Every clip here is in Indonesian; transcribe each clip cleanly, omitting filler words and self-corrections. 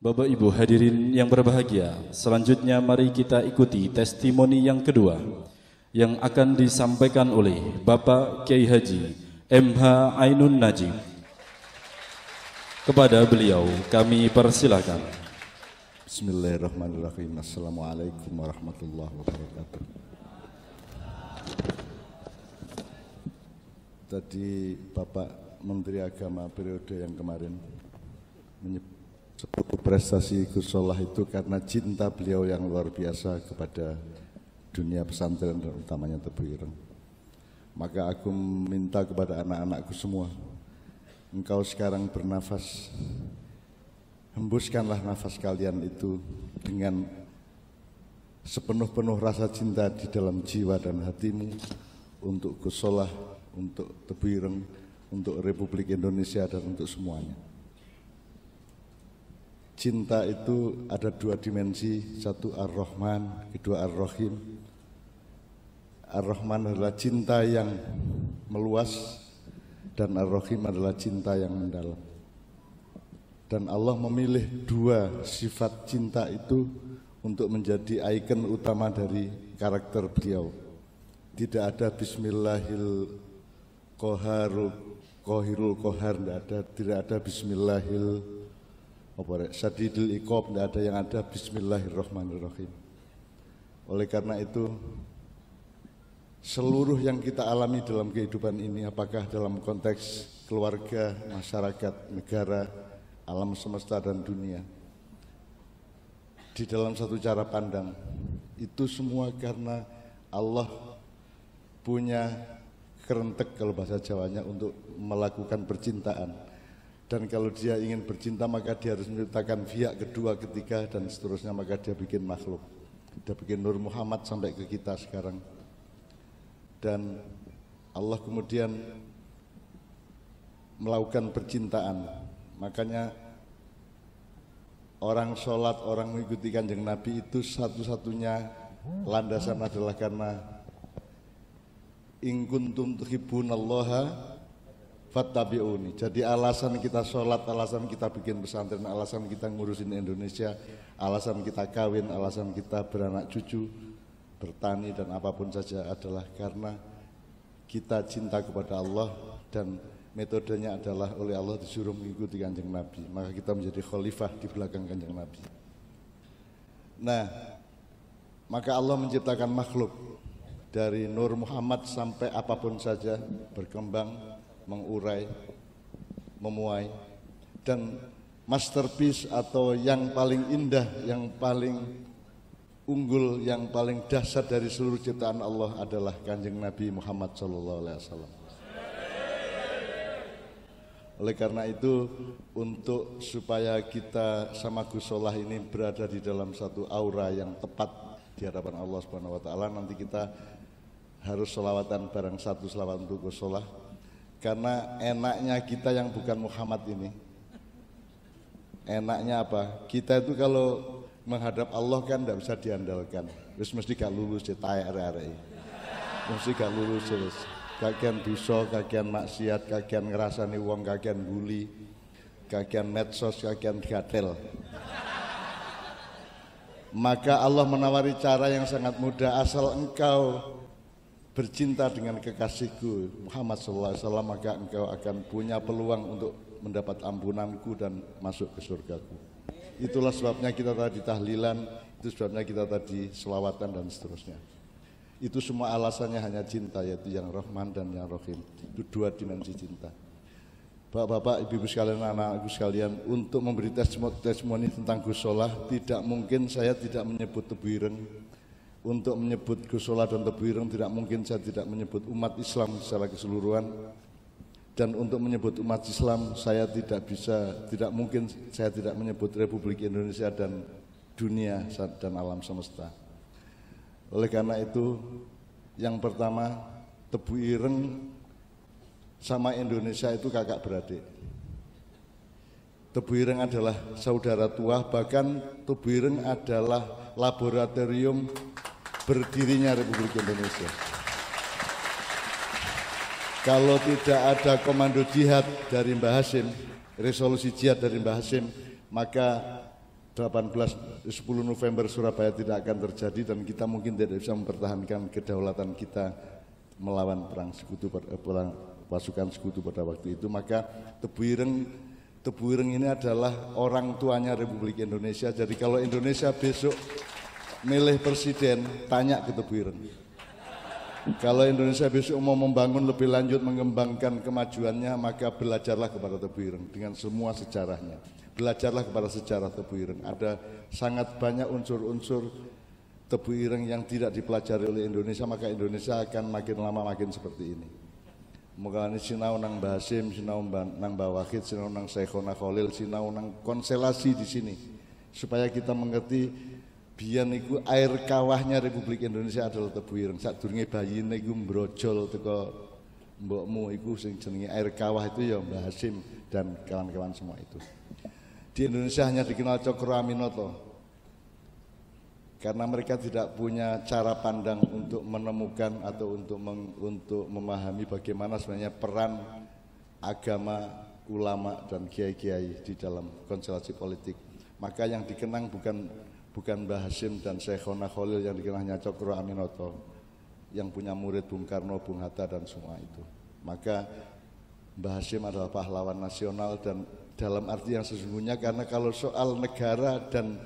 Bapak Ibu hadirin yang berbahagia, selanjutnya mari kita ikuti testimoni yang kedua yang akan disampaikan oleh Bapak Kiai Haji MH Ainun Najib. Kepada beliau kami persilakan. Bismillahirrahmanirrahim. Assalamualaikum warahmatullahi wabarakatuh. Tadi Bapak Menteri Agama periode yang kemarin menyebut prestasi Gus Solah itu karena cinta beliau yang luar biasa kepada dunia pesantren dan utamanya Tebu Ireng. Maka aku minta kepada anak-anakku semua, engkau sekarang bernafas, hembuskanlah nafas kalian itu dengan sepenuh-penuh rasa cinta di dalam jiwa dan hatimu untuk Gus Solah, untuk Tebu Ireng, untuk Republik Indonesia dan untuk semuanya. Cinta itu ada dua dimensi, satu Ar-Rahman, kedua Ar-Rahim. Ar-Rahman adalah cinta yang meluas dan Ar-Rahim adalah cinta yang mendalam. Dan Allah memilih dua sifat cinta itu untuk menjadi ikon utama dari karakter beliau. Tidak ada Bismillahil Qahirul Qahar, tidak ada Bismillahil Syadidul Iqab, tidak ada, yang ada Bismillahirrahmanirrahim. Oleh karena itu, seluruh yang kita alami dalam kehidupan ini, apakah dalam konteks keluarga, masyarakat, negara, alam semesta dan dunia, di dalam satu cara pandang, itu semua karena Allah punya kerentek kalau bahasa Jawanya untuk melakukan percintaan. Dan kalau dia ingin bercinta maka dia harus menciptakan pihak kedua, ketiga dan seterusnya, maka dia bikin makhluk. Dia bikin Nur Muhammad sampai ke kita sekarang. Dan Allah kemudian melakukan percintaan. Makanya orang sholat, orang mengikuti Kanjeng Nabi itu satu-satunya landasan adalah karena in kuntum tuhibbunallaha fattabi'uni. Jadi alasan kita sholat, alasan kita bikin pesantren, alasan kita ngurusin Indonesia, alasan kita kawin, alasan kita beranak cucu, bertani dan apapun saja adalah karena kita cinta kepada Allah dan metodenya adalah oleh Allah disuruh mengikuti Kanjeng Nabi. Maka kita menjadi khalifah di belakang Kanjeng Nabi. Nah, maka Allah menciptakan makhluk dari Nur Muhammad sampai apapun saja, berkembang, mengurai, memuai, dan masterpiece atau yang paling indah, yang paling unggul, yang paling dahsyat dari seluruh ciptaan Allah adalah Kanjeng Nabi Muhammad SAW. Oleh karena itu, untuk supaya kita sama Gus Solah ini berada di dalam satu aura yang tepat di hadapan Allah Subhanahu wa taala, nanti kita harus selawatan bareng, satu selawat untuk Gus Solah. Karena enaknya kita yang bukan Muhammad ini, enaknya apa? Kita itu kalau menghadap Allah kan tidak bisa diandalkan. Terus mesti gak lulus di taek-taek. Mesti gak lulus terus. Kagian dosa, kagian maksiat, kagian ngerasani wong, kagian bully, kagian medsos, kagian gatel. Maka Allah menawari cara yang sangat mudah, asal engkau bercinta dengan kekasihku Muhammad SAW, maka engkau akan punya peluang untuk mendapat ampunanku dan masuk ke surgaku. Itulah sebabnya kita tadi tahlilan, itu sebabnya kita tadi selawatan dan seterusnya. Itu semua alasannya hanya cinta, yaitu yang Rahman dan yang Rahim. Itu dua dimensi cinta. Bapak-bapak, ibu-ibu sekalian, anak-anakku sekalian, untuk memberi testimoni tentang Gus Solah, tidak mungkin saya tidak menyebut Tebu Ireng. Untuk menyebut Gus Solah dan Tebu Ireng tidak mungkin saya tidak menyebut umat Islam secara keseluruhan. Dan untuk menyebut umat Islam saya tidak mungkin saya tidak menyebut Republik Indonesia dan dunia dan alam semesta. Oleh karena itu, yang pertama, Tebu Ireng sama Indonesia itu kakak beradik. Tebu Ireng adalah saudara tua, bahkan Tebu Ireng adalah laboratorium berdirinya Republik Indonesia. Kalau tidak ada komando jihad dari Mbah Hasyim, resolusi jihad dari Mbah Hasyim, maka 10 November Surabaya tidak akan terjadi dan kita mungkin tidak bisa mempertahankan kedaulatan kita melawan perang pasukan sekutu pada waktu itu. Maka Tebu Ireng ini adalah orang tuanya Republik Indonesia. Jadi kalau Indonesia besok milih presiden, tanya ke Tebu Ireng. Kalau Indonesia besok mau membangun lebih lanjut, mengembangkan kemajuannya, maka belajarlah kepada Tebu Ireng dengan semua sejarahnya. Belajarlah kepada sejarah Tebu Ireng. Ada sangat banyak unsur-unsur Tebu Ireng yang tidak dipelajari oleh Indonesia, maka Indonesia akan makin lama makin seperti ini. Moga ini sinau nang Mbah Hasim, sinau nang Mbah Wahid, sinau nang Syekhona Khalil, sinau nang konstelasi di sini, supaya kita mengerti biyen iku air kawahnya Republik Indonesia adalah Tebu Ireng. Sadurunge bayine iku mbrojol teko mbokmu iku sing jenenge air kawah itu ya Mbah Hasim dan kawan-kawan semua itu. Di Indonesia hanya dikenal Cokro Aminoto karena mereka tidak punya cara pandang untuk menemukan atau untuk memahami bagaimana sebenarnya peran agama, ulama dan kiai-kiai di dalam konstelasi politik. Maka yang dikenang bukan Mbah Hasim dan Syekhona Khalil, yang dikenang hanya Cokro Aminoto yang punya murid Bung Karno, Bung Hatta dan semua itu. Maka Mbah Hasim adalah pahlawan nasional dan dalam arti yang sesungguhnya, karena kalau soal negara dan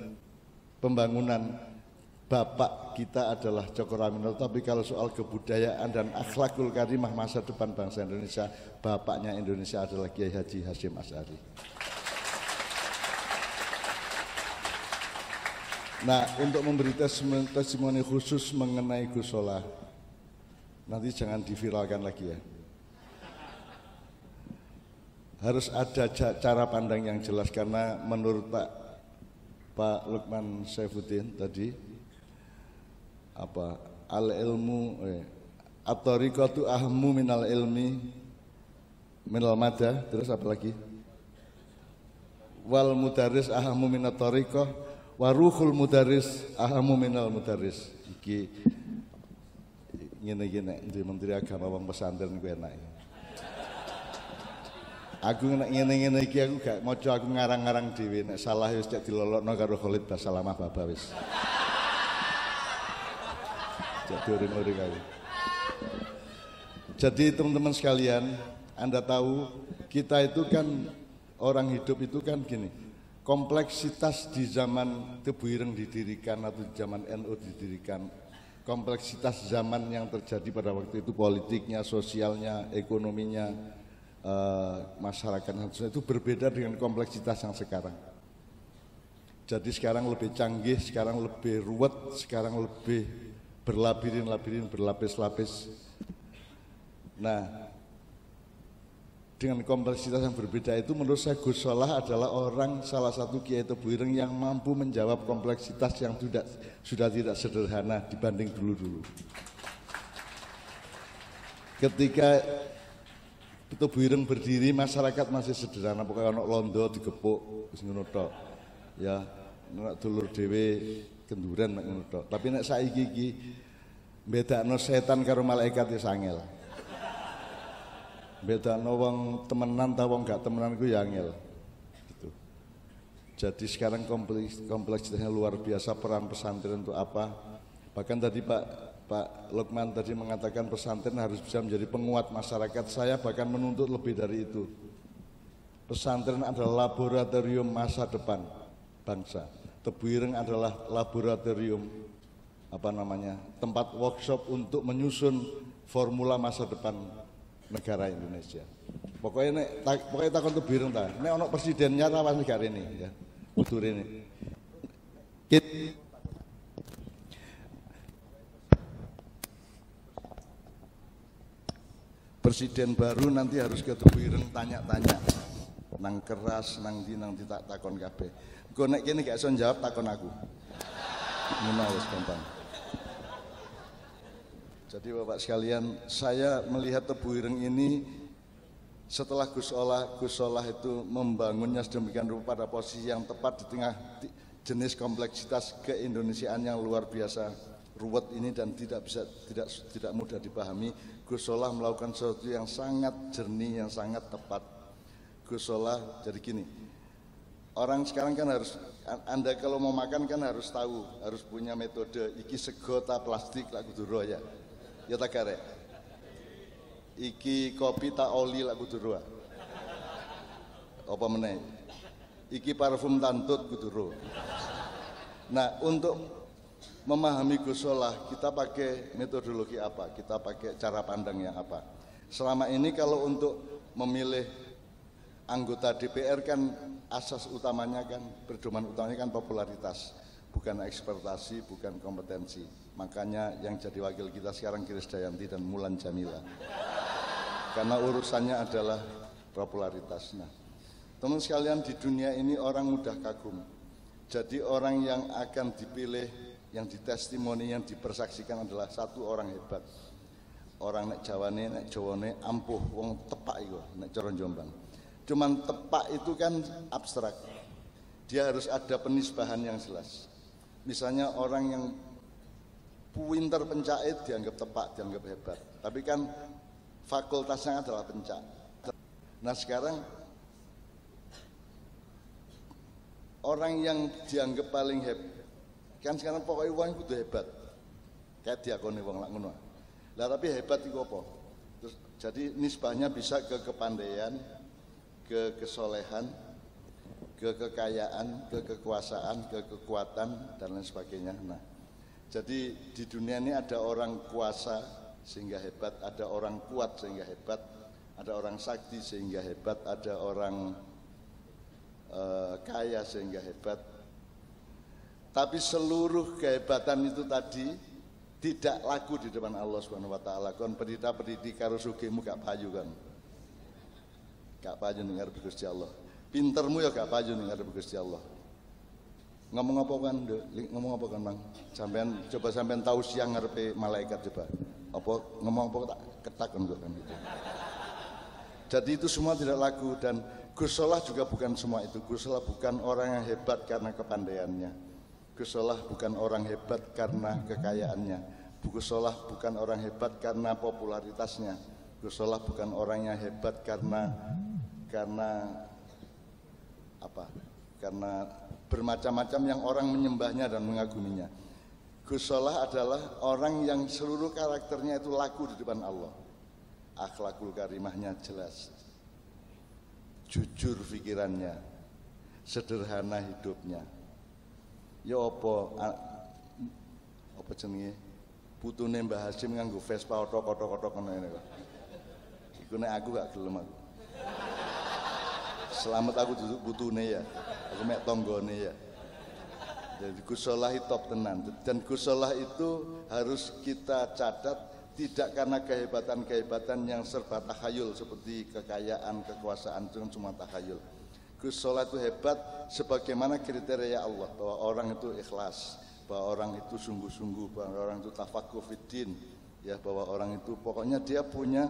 pembangunan bapak kita adalah Cokro Aminoto, tapi kalau soal kebudayaan dan akhlakul karimah masa depan bangsa Indonesia, bapaknya Indonesia adalah Kiai Haji Hasyim Asy'ari. Nah, untuk memberi testimoni khusus mengenai Gus Solah, nanti jangan diviralkan lagi ya. Harus ada cara pandang yang jelas, karena menurut Pak Lukman Saifuddin tadi al ilmu at-tariqatu ahmu minal ilmi minal madah, terus apa lagi, wal mudaris ahmu minat tariqah wa ruhul mudaris ahmu minal mudaris. Iki ngene-ngene di Menteri Agama wong pesantren ku enak. Aku ngene-ngene iki aku gak maca, aku ngarang-ngarang dhewe, nek salah wis cek dilolokno karo Khalid Basalamah Baba wis. Cek diuring-uring aku. Jadi teman-teman sekalian, Anda tahu kita itu kan orang hidup itu kan gini, kompleksitas di zaman Tebu Ireng didirikan atau di zaman NU didirikan, kompleksitas zaman yang terjadi pada waktu itu, politiknya, sosialnya, ekonominya, masyarakat itu berbeda dengan kompleksitas yang sekarang. Jadi sekarang lebih canggih, sekarang lebih ruwet, sekarang lebih berlabirin-labirin, berlapis-lapis. Nah, dengan kompleksitas yang berbeda itu, menurut saya Gus Solah adalah salah satu Kiai Tebu Ireng yang mampu menjawab kompleksitas yang sudah tidak sederhana dibanding dulu-dulu. Ketika Tebu Ireng berdiri, masyarakat masih sederhana, pokoknya ono londo digepuk wis ngono tok. Ya, nek dulur dhewe kenduran nek ngono tok. Tapi nek saiki iki bedakno setan karo malaikat wis angel. Bedakno wong temenan ta wong gak temenan ku ya angel. Gitu. Jadi sekarang kompleksitasnya luar biasa, peran pesantren untuk apa? Bahkan tadi Pak Lukman tadi mengatakan pesantren harus bisa menjadi penguat masyarakat. Saya bahkan menuntut lebih dari itu. Pesantren adalah laboratorium masa depan bangsa. Tebu Ireng adalah laboratorium tempat workshop untuk menyusun formula masa depan negara Indonesia. Pokoknya takon Tebu Ireng ta. Nek ono presidennya ta pas negara ini ya. Kudu rene. Presiden baru nanti harus ke Tebu Ireng tanya-tanya nang keras, nang di tak takon kabeh. Engko nek kene gak iso jawab takon aku. Ngono wis gampang. Jadi Bapak sekalian, saya melihat Tebu Ireng ini setelah Gus Solah itu membangunnya sedemikian rupa pada posisi yang tepat di tengah jenis kompleksitas keindonesiaan yang luar biasa ruwet ini dan tidak mudah dipahami. Gus Solah melakukan sesuatu yang sangat jernih, yang sangat tepat. Gus Solah jadi gini, Orang sekarang kan harus, Anda kalau mau makan kan harus tahu, harus punya metode. Iki sego ta plastik lah kudu roh ya. Ya tak karek. Iki kopi ta oli lah kudu roh. Apa meneh? Iki parfum tantut kudu roh. Nah, untuk memahami gusolah kita pakai metodologi apa? Kita pakai cara pandang yang apa? Selama ini kalau untuk memilih anggota DPR kan asas utamanya kan, pedoman utamanya kan popularitas, bukan ekspektasi, bukan kompetensi. Makanya yang jadi wakil kita sekarang Krisdayanti dan Mulan Jamila. Karena urusannya adalah popularitas. Nah, teman sekalian, di dunia ini orang mudah kagum. Jadi orang yang akan dipilih, yang ditestimoni, yang dipersaksikan adalah satu orang hebat. Orang nek Jawane, nek Jawane ampuh, wong tepak iku, nek cara Jombang. Cuman tepak itu kan abstrak. Dia harus ada penisbahan yang jelas. Misalnya orang yang pinter pencait dianggap tepak, dianggap hebat. Tapi kan fakultasnya adalah pencak. Nah sekarang orang yang dianggap paling hebat, kan sekarang pokoknya uang itu hebat. Kayak diakoni wong lak ngono. Lah tapi hebat itu apa? Terus jadi nisbahnya bisa ke kepandaian, ke kesolehan, ke kekayaan, ke kekuasaan, ke kekuatan, dan lain sebagainya. Nah, jadi di dunia ini ada orang kuasa sehingga hebat, ada orang kuat sehingga hebat, ada orang sakti sehingga hebat, ada orang kaya sehingga hebat. Tapi seluruh kehebatan itu tadi tidak laku di depan Allah Subhanahu wa taala. Kon pendita-pendidi karo sugihmu gak payu kan. Gak payu ning ngarep Gusti Allah. Pintermu ya gak payu ning ngarep Gusti Allah. Ngomong apa kan, ngomong apa kan, Bang? Sampean tahu siang ngarepe malaikat coba. Apa ngomong apa tak ketakon kok kan gitu. Jadi itu semua tidak laku, dan Gusolah juga bukan semua itu. Gusolah bukan orang yang hebat karena kepandaiannya. Gusolah bukan orang hebat karena kekayaannya. Gusolah bukan orang hebat karena popularitasnya. Gusolah bukan orang yang hebat karena apa? Karena bermacam-macam yang orang menyembahnya dan mengaguminya. Gusolah adalah orang yang seluruh karakternya itu laku di depan Allah. Akhlakul karimahnya jelas, jujur pikirannya, sederhana hidupnya. Ya apa jenenge putune Mbah Hasim nganggo Vespa otok-otok ngene kok. Iku nek aku gak gelem aku. Selamat aku duduk putune ya. Aku mek tanggane ya. Jadi Gusolah itu top tenan, dan Gusolah itu harus kita catat tidak karena kehebatan-kehebatan yang serba takhayul seperti kekayaan, kekuasaan, itu cuma takhayul. Gusolah itu hebat sebagaimana kriteria Allah, bahwa orang itu ikhlas, bahwa orang itu sungguh-sungguh, bahwa orang itu tafaqquh fiddin, ya, bahwa orang itu pokoknya dia punya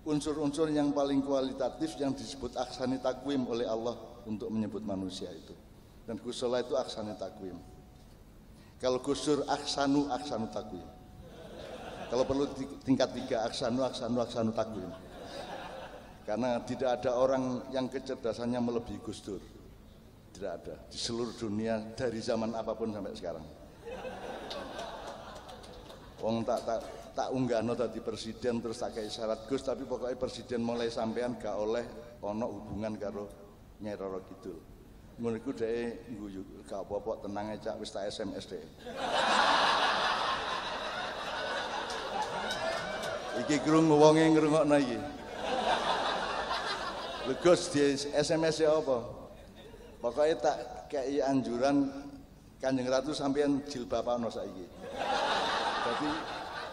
unsur-unsur yang paling kualitatif yang disebut aksani takwim oleh Allah untuk menyebut manusia itu. Dan Gusolah itu aksani takwim. Kalau Gusur aksanu takwim. Kalau perlu tingkat 3 aksanu takwim. Karena tidak ada orang yang kecerdasannya melebihi Gus Dur. Tidak ada di seluruh dunia dari zaman apapun sampai sekarang. Wong tak unggahno dadi presiden terus tak kei syarat Gus, tapi pokoknya presiden mulai sampean gak oleh ono hubungan karo Nyai Roro Kidul. Ngono iku dhek ngguyu gak apa-apa, tenang aja, wis tak SMS dhek. Iki krungu wonge ngrungokno iki. Lho Gus, di SMS ya apa? Pokoknya tak kei anjuran Kanjeng Ratu sampean jilbaban saiki.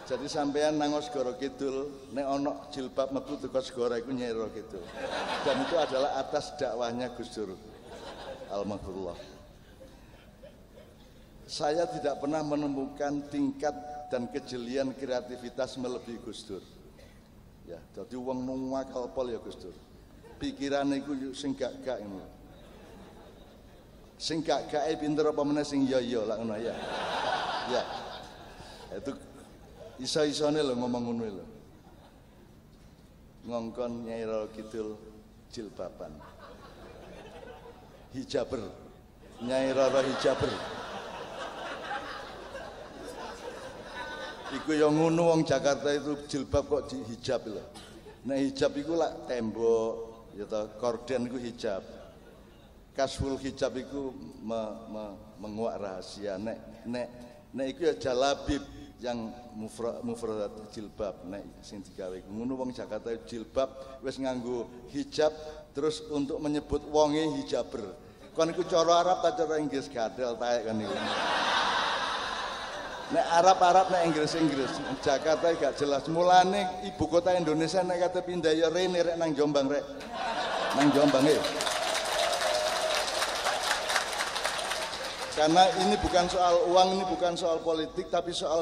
Jadi sampean nang Segara Kidul nek ana jilbab metu teko segara iku Nyai Roro Kidul. Dan itu adalah atas dakwahnya Gus Dur almarhum. Saya tidak pernah menemukan tingkat dan kejelian kreativitas melebihi Gus Dur. Ya, jadi wong nuwakal pol ya Gus Dur. Pikirane iku sing gak ngono. Sing gak pinter apa meneh sing ya lak ngono ya. Ya. Itu iso-isone lho ngomong ngono lho. Ngongkon Nyai Roro Kidul jilbaban. hijaber, Nyai Roro hijaber. Iku yang ngono wong Jakarta itu jilbab kok dihijab lho. Nek hijab iku lak tembok ya to, korden iku hijab. Kasful hijab iku menguak rahasia. Nek iku ya jalabib yang mufradat jilbab nek sing digawe. Ngono wong Jakarta jilbab wis nganggo hijab terus untuk menyebut wonge hijaber. Kon iku cara Arab ta cara Inggris gadel taek kan iku. Nek Arab nek Inggris Jakarta gak jelas. Mulane ibu kota Indonesia nek kate pindah ya rene rek nang Jombang rek. Nang Jombang Karena ini bukan soal uang, ini bukan soal politik, tapi soal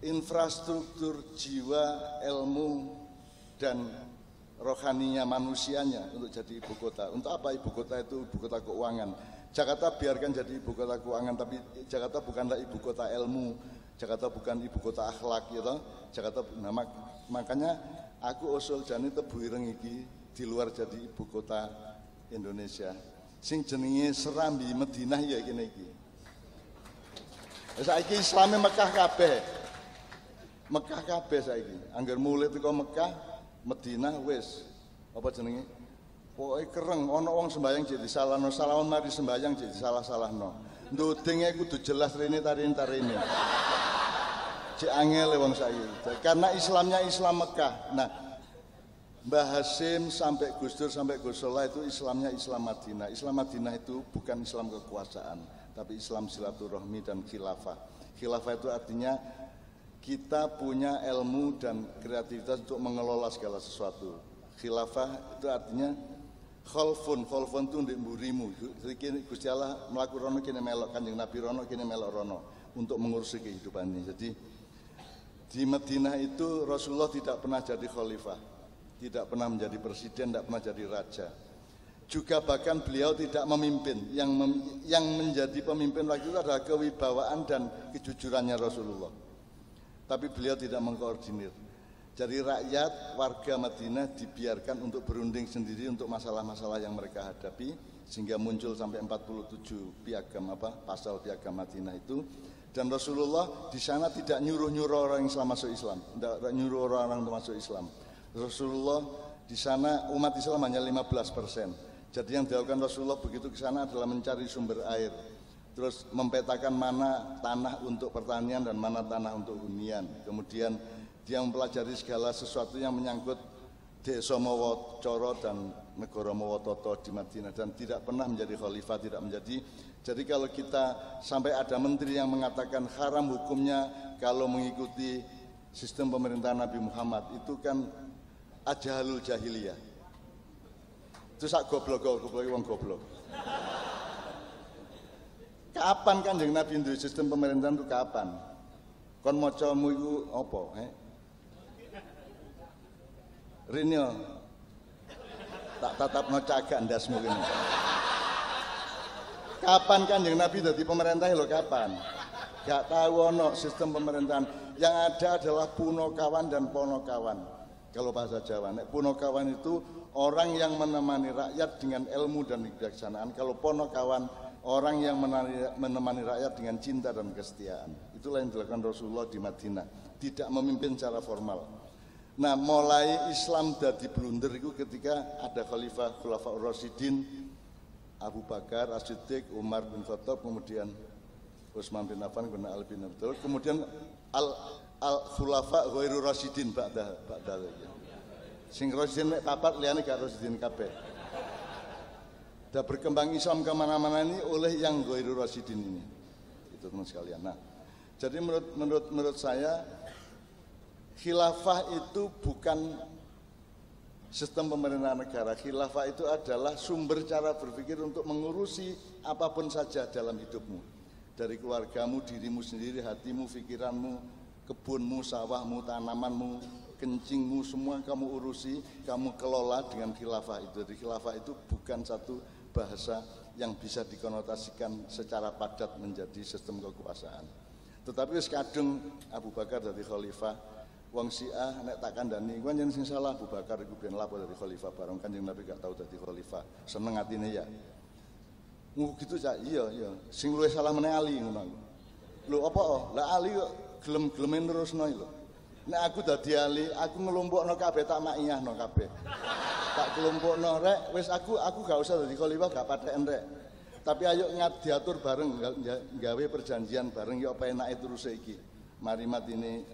infrastruktur jiwa, ilmu dan rohaninya manusianya untuk jadi ibu kota. Untuk apa ibu kota itu ibu kota keuangan? Jakarta biarkan jadi ibu kota keuangan, tapi Jakarta bukanlah ibu kota ilmu, Jakarta bukan ibu kota akhlak, gitu. Jakarta, nah, makanya aku usul jani tebu ireng iki di luar jadi ibu kota Indonesia. Sing jenenge Serambi Madinah ya kene iki. Saiki Islame Mekah kabeh. Mekah kabeh saiki. Angger mulai teko Mekah, Madinah wis apa jenenge? Pokoke kereng ana wong sembayang jadi salahno, salawan mari sembayang jadi salah-salahno. Ndudenge kudu jelas rene tarine. Cek angel wong saiki. Karena Islamnya Islam Mekah. Nah, Mbah Hasim sampai Gus Dur sampai Gus Solah itu Islamnya Islam Madinah. Islam Madinah itu bukan Islam kekuasaan, tapi Islam silaturahmi dan khilafah. Khilafah itu artinya kita punya ilmu dan kreativitas untuk mengelola segala sesuatu. Khilafah itu artinya khalfun itu ndek mburimu. Gusti Allah mlaku rono kene melok, Kanjeng Nabi rono kene melok rono untuk mengurusi kehidupan ini. Jadi di Madinah itu Rasulullah tidak pernah jadi khalifah, tidak pernah menjadi presiden, tidak pernah jadi raja. Juga bahkan beliau tidak memimpin. Yang menjadi pemimpin waktu itu adalah kewibawaan dan kejujurannya Rasulullah. Tapi beliau tidak mengkoordinir. Jadi rakyat warga Madinah dibiarkan untuk berunding sendiri untuk masalah-masalah yang mereka hadapi, sehingga muncul sampai 47 piagam pasal piagam Madinah itu. Dan Rasulullah di sana tidak nyuruh-nyuruh orang Islam masuk Islam, tidak nyuruh orang untuk masuk Islam. Rasulullah di sana umat Islam hanya 15%. Jadi yang dilakukan Rasulullah begitu ke sana adalah mencari sumber air, terus mempetakan mana tanah untuk pertanian dan mana tanah untuk hunian. Kemudian dia mempelajari segala sesuatu yang menyangkut Desa Mawacoro dan Negara Mawatoto di Madinah, dan tidak pernah menjadi khalifah, tidak menjadi. Jadi kalau kita sampai ada menteri yang mengatakan haram hukumnya kalau mengikuti sistem pemerintahan Nabi Muhammad, itu kan ajahalul jahiliyah. Itu sak goblok wong goblok. Kapan Kanjeng Nabi duwe sistem pemerintahan itu kapan? Kon macamu iku apa, Rinyo tak tatapno cagak ndasmu kene. Kapan Kanjeng Nabi dadi pemerintah lho kapan? Gak tahu ono sistem pemerintahan. Yang ada adalah punokawan dan ponokawan. Kalau bahasa Jawa, nek punokawan itu orang yang menemani rakyat dengan ilmu dan kebijaksanaan. Kalau ponokawan orang yang menemani rakyat dengan cinta dan kesetiaan. Itulah yang dilakukan Rasulullah di Madinah. Tidak memimpin secara formal. Nah, mulai Islam dadi blunder itu ketika ada Khulafaur Rasyidin, Abu Bakar, As-Siddiq, Umar bin Khattab, kemudian Utsman bin Affan, kemudian Ali bin Abi Thalib, kemudian Al-Khulafa Ghairu Rasyidin ba'da sing Rasyidin mek papat liyane gak Rasyidin kabeh. Dan berkembang Islam kemana-mana ini oleh yang Ghairu Rasyidin ini. Itu teman sekalian. Nah, jadi menurut saya khilafah itu bukan sistem pemerintahan negara. Khilafah itu adalah sumber cara berpikir untuk mengurusi apapun saja dalam hidupmu. Dari keluargamu, dirimu sendiri, hatimu, pikiranmu, kebunmu, sawahmu, tanamanmu, kencingmu, semua kamu urusi, kamu kelola dengan khilafah itu. Jadi khilafah itu bukan satu bahasa yang bisa dikonotasikan secara padat menjadi sistem kekuasaan. Tetapi kadung Abu Bakar dari khalifah, wong Syiah nek tak kandhani kuwi yen sing salah Abu Bakar iku ben lapo dadi khalifah bareng Kanjeng Nabi gak tau dadi khalifah. Seneng atine ya. Gitu Cak. Iya. Sing luwih salah meneh Ali ngono. Lho apa? Lah Ali kok gelem-geleme nerusno lho. Nek aku dadi Ali, aku ngelompokno kabeh tak maiyahno kabeh. Tak kelompokno rek, wis aku gak usah dadi khalifah gak patheken rek. Tapi ayo diatur bareng gawe perjanjian bareng ya apa enake terus iki. Mari matine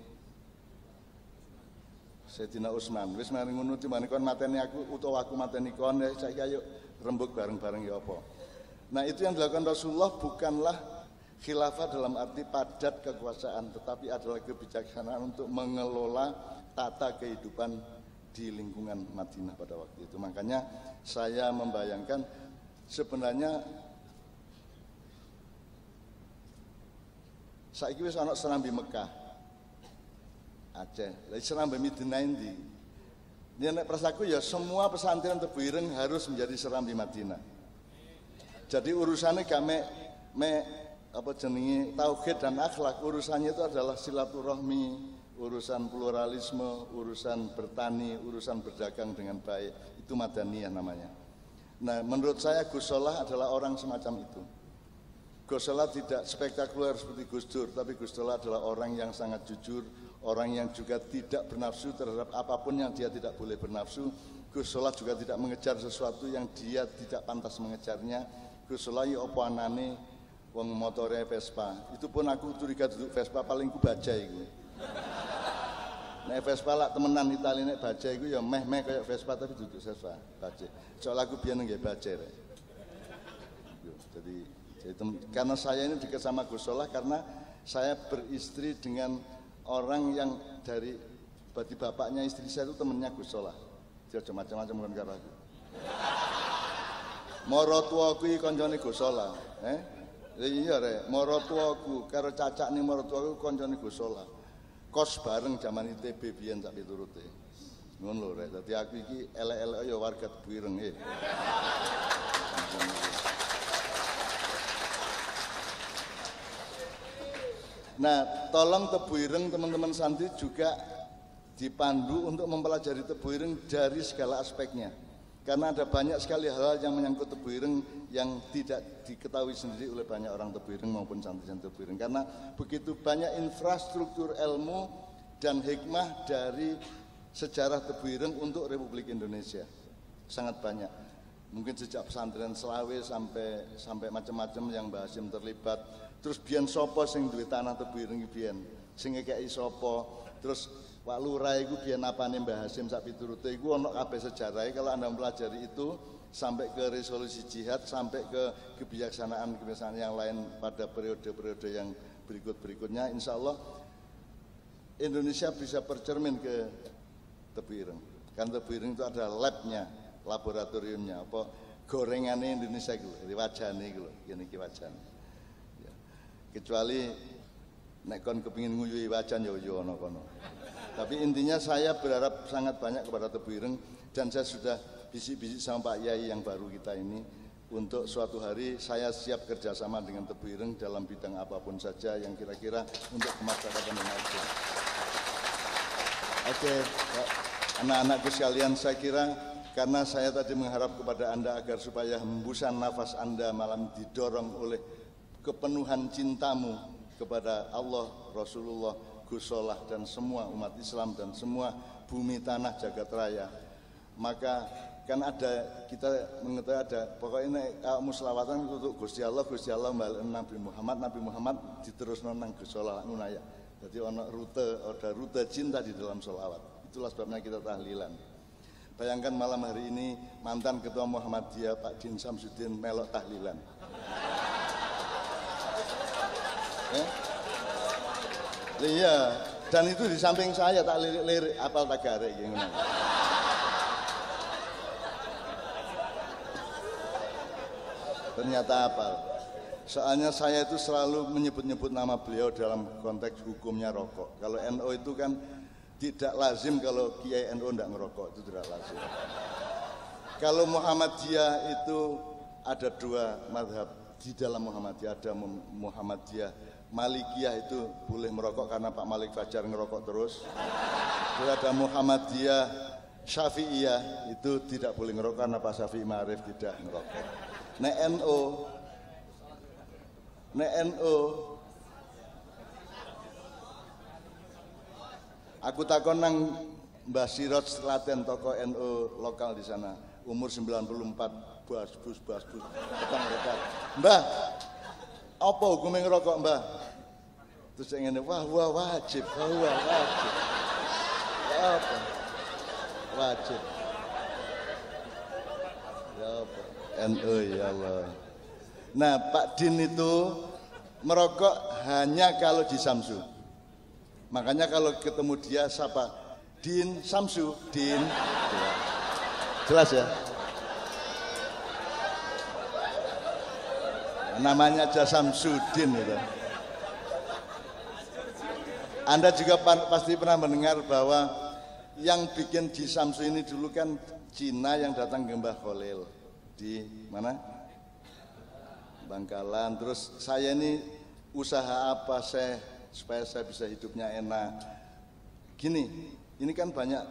Sayyidina Utsman wis mari ngono dimane kon mateni aku utawa aku mateni kon ya saiki ayo rembug bareng-bareng ya apa. Nah, itu yang dilakukan Rasulullah bukanlah khilafah dalam arti padat kekuasaan, tetapi adalah kebijaksanaan untuk mengelola tata kehidupan di lingkungan Madinah pada waktu itu. Makanya saya membayangkan sebenarnya saiki wis ana serambi Mekah Aceh, lagi serambi Madinah ini. Ini nek prasaku ya semua pesantren Tebu Ireng harus menjadi serambi Madinah. Jadi urusannya gak apa jenenge tauhid dan akhlak, urusannya itu adalah silaturahmi, urusan pluralisme, urusan bertani, urusan berdagang dengan baik. Itu Madaniyah namanya. Nah, menurut saya Gus Solah adalah orang semacam itu. Gus Solah tidak spektakuler seperti Gus Dur, tapi Gus Solah adalah orang yang sangat jujur, orang yang juga tidak bernafsu terhadap apapun yang dia tidak boleh bernafsu. Gus Solah juga tidak mengejar sesuatu yang dia tidak pantas mengejarnya. Gus Solah ya apa anane wong motore Vespa. Itu pun aku curiga duduk Vespa paling ku baja iku. Nek Vespa lak temenan Itali nek baja iku ya meh-meh kayak Vespa tapi duduk Vespa baja. Soalnya aku biyen nggih baja rek. Jadi karena saya ini dekat sama Gus Solah karena saya beristri dengan orang yang dari bapaknya istri saya itu temennya Gus Solah. Dia macam-macam bukan karo aku. Moro tuaku iki kancane Gus Solah, iya rek, moro tuaku karo cacakne moro tuaku kancane Gus Solah. Kos bareng zaman ITB biyen sak piturute. Ngono lho rek, dadi aku iki elek-elek ya warga Tebu Ireng Nah, tolong Tebu Ireng teman-teman santri juga dipandu untuk mempelajari Tebu Ireng dari segala aspeknya. Karena ada banyak sekali hal-hal yang menyangkut Tebu Ireng yang tidak diketahui sendiri oleh banyak orang Tebu Ireng maupun santri-santri Tebu Ireng. Karena begitu banyak infrastruktur ilmu dan hikmah dari sejarah Tebu Ireng untuk Republik Indonesia. Sangat banyak. Mungkin sejak pesantren Selawe sampai macam-macam yang Mbah Hasyim terlibat. Terus biyen sapa sing duwe tanah Tebu Ireng biyen? Sing ngekeki sapa? Terus Pak Lurah iku biyen apane Mbah Hasyim sak piturute iku ana kabeh sejarahe. Kalau Anda mempelajari itu sampai ke resolusi jihad, sampai ke kebijaksanaan yang lain pada periode-periode yang berikut-berikutnya, insya Allah Indonesia bisa bercermin ke Tebu Ireng. Karena Tebu Ireng itu ada labnya, laboratoriumnya, apa gorengannya Indonesia gitu, wajahnya gitu, gini wajahnya. Ya. Kecuali nek kon kepingin nguyui wajan yo ono kono. Tapi intinya saya berharap sangat banyak kepada Tebu Ireng dan saya sudah bisik-bisik sama Pak Yai yang baru kita ini untuk suatu hari saya siap kerjasama dengan Tebu Ireng dalam bidang apapun saja yang kira-kira untuk kemaslahatan Indonesia. Oke, anak-anakku sekalian, saya kira karena saya tadi mengharap kepada Anda agar supaya hembusan nafas Anda malam didorong oleh kepenuhan cintamu kepada Allah, Rasulullah, Gus Solah dan semua umat Islam dan semua bumi tanah jagat raya. Maka kan ada kita mengetahui ada pokoknya muslawatan untuk Gusti Allah balik Nabi Muhammad diterusno nang Gus Solah ngono ya. Jadi ada rute cinta di dalam sholawat. Itulah sebabnya kita tahlilan. Bayangkan malam hari ini mantan ketua Muhammadiyah Pak Din Samsudin melok tahlilan. Iya, dan itu di samping saya tak lirik-lirik apal tagare gitu. Ternyata apal. Soalnya saya itu selalu menyebut-nyebut nama beliau dalam konteks hukumnya rokok. Kalau NU itu kan tidak lazim kalau Kiai NU tidak ngerokok, itu tidak lazim. Kalau Muhammadiyah itu ada dua madhab di dalam Muhammadiyah, ada Muhammadiyah Malikiyah itu boleh merokok karena Pak Malik Fajar ngerokok terus. Terus ada Muhammadiyah, Syafi'iyah itu tidak boleh ngerokok karena Pak Syafi'i Ma'arif tidak ngerokok. Nek NU aku takon nang Mbah Sirot Klaten toko NU lokal di sana, umur 94, bas-bus petang rekat. Mbah, apa hukumnya ngerokok, Mbah? Terus yang ini, wah wajib. Apa? Wajib. Ya apa? NU ya Allah. Nah, Pak Din itu merokok hanya kalau di Samsu. Makanya kalau ketemu dia siapa? Din Samsu, Din. Jelas ya? Namanya aja Samsudin itu. Anda juga pasti pernah mendengar bahwa yang bikin di Samsu ini dulu kan Cina yang datang ke Mbah Khalil di mana? Bangkalan. Terus saya ini usaha apa supaya saya bisa hidupnya enak. Gini, ini kan banyak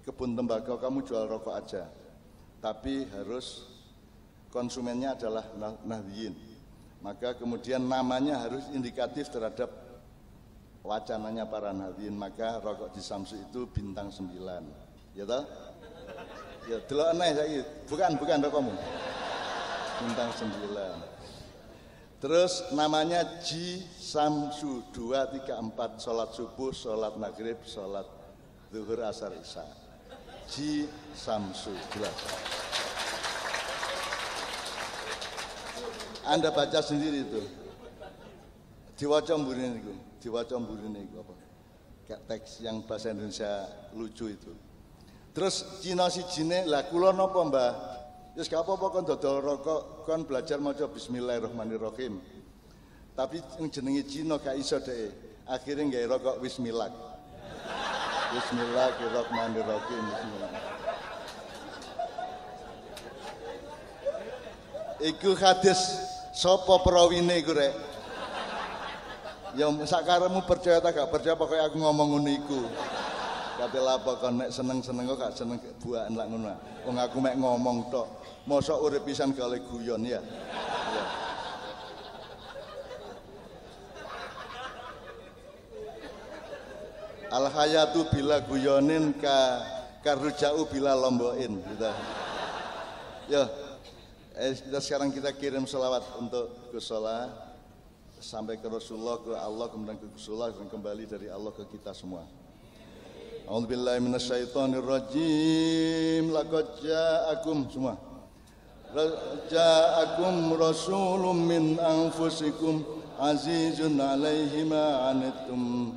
kebun tembakau, kamu jual rokok aja. Tapi harus konsumennya adalah Nahdliyin. Maka kemudian namanya harus indikatif terhadap wacananya para Nahdliyin. Maka rokok di Samsu itu bintang 9. Ya toh? Ya delok aneh saiki. Bukan rokokmu. Bintang 9. Terus namanya Ji Samsu 2, 3, 4, sholat subuh, sholat maghrib, sholat zuhur, asar, isya. Ji Samsu, jelas. Anda baca sendiri itu. Diwaca mburine niku apa? Kayak teks yang bahasa Indonesia lucu itu. Terus Cina sijine, lah kula napa, Mbah? Wis gak apa-apa kon dodol rokok, kon belajar maca bismillahirrahmanirrahim. Tapi yang jenenge Cina gak iso dhek. Akhire nggawe rokok bismillah. Bismillahirrahmanirrahim. Bismillah. Iku hadis sapa perawine iku rek? Ya sakaremu percaya ta gak percaya pokoke aku ngomong ngono iku. Kate lapo kon nek seneng-seneng kok gak seneng buakan lak ngono. Wong aku mek ngomong tok. Mosok urip pisan kali guyon ya. Ya. Al hayatu bila guyonin karujau bila lomboin gitu. Ya. Sekarang kita kirim selawat untuk Gus Solah sampai ke Rasulullah, ke Allah, kemudian ke Gus Solah dan kembali dari Allah ke kita semua. A'udzubillahi minasyaitonirrajim. Laqad ja'akum semua. Ja'akum rasulun min anfusikum azizun 'alaihi ma 'anittum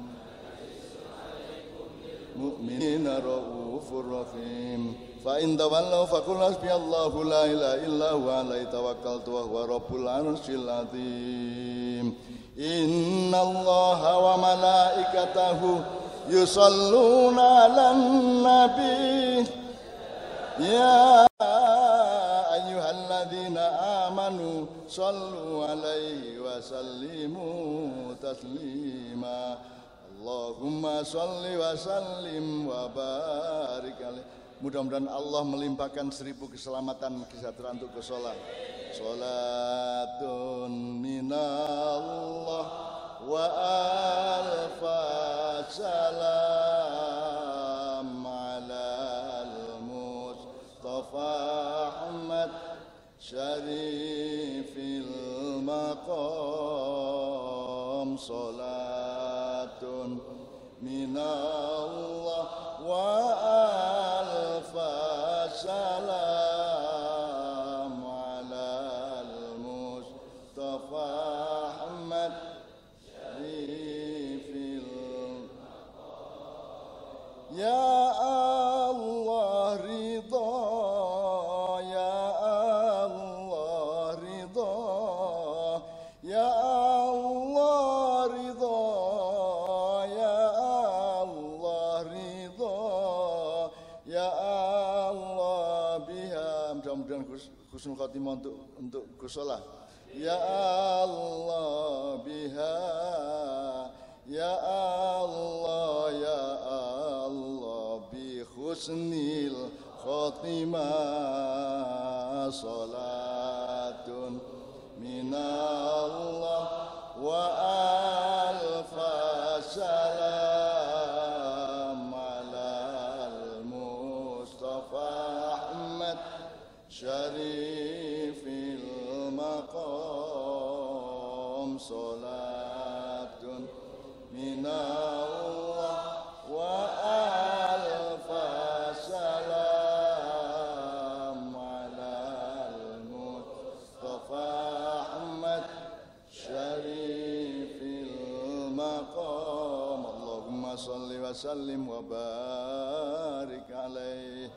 mu'minina raufur rahim. Fa in tawallaw faqul hasbiyallahu la ilaha illa huwa alaihi tawakkaltu wa huwa rabbul 'arsyil 'azim. Innallaha wa malaikatahu yusalluna 'alan nabi ya ayyuhalladzina amanu sallu 'alaihi wa sallimu taslima. Allahumma shalli wa sallim wa barik alaihi. Mudah-mudahan Allah melimpahkan 1000 keselamatan kesejahteraan untuk kesolah. Salatun minallah wa alfa salam alal Mustafa Ahmad syarifil maqam. Salatun minallah wa alfa salam alal Mustafa Ahmad syarifil maqam. Ya Allah ridha, ya Allah ridha, ya Allah ridha, ya Allah ridha, ya Allah biha. Mudah-mudahan husnul khotimah untuk Gus Solah. Ya Allah biha Fatimah salatun minallah wa alfa salam alal Mustafa Ahmad syarifil maqam salatun minallah wa alfa salam alal Mustafa Ahmad syarifil maqam Allahumma salli wa sallim wa barik alaih.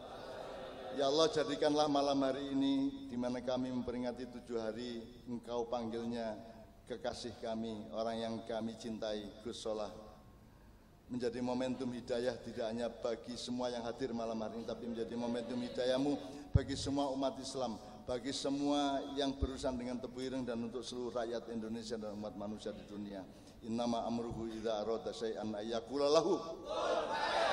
Ya Allah, jadikanlah malam hari ini di mana kami memperingati 7 hari Engkau panggilnya kekasih kami, orang yang kami cintai, Gus Solah, menjadi momentum hidayah tidak hanya bagi semua yang hadir malam hari ini, tapi menjadi momentum hidayahmu bagi semua umat Islam, bagi semua yang berurusan dengan tebu ireng, dan untuk seluruh rakyat Indonesia dan umat manusia di dunia. Innama amruhu idza arada syai'an ayyaqula lahu.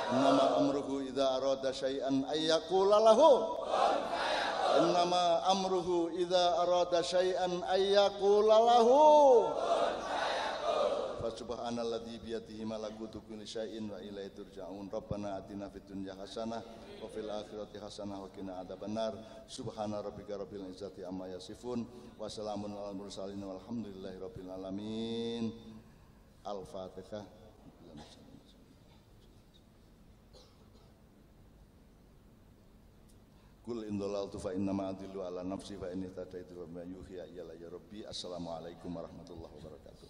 Innama amruhu idza arada syai'an ayyaqula lahu. Innama amruhu idza arada syai'an ayyaqula lahu. Fa subhanalladzi biyadihi malakutu kulli syai'in wa ilaihi turja'un. Rabbana atina fid dunya hasanah wa fil akhirati hasanah wa qina adzabannar. Subhana rabbika rabbil izzati amma yasifun wa salamun alal mursalin walhamdulillahi rabbil alamin. Al-Fatihah. Kul in dhalaltu fa innama adillu ala nafsi fa in ihtadaitu fa ma yuhiya ila ya rabbi. Assalamualaikum warahmatullahi wabarakatuh.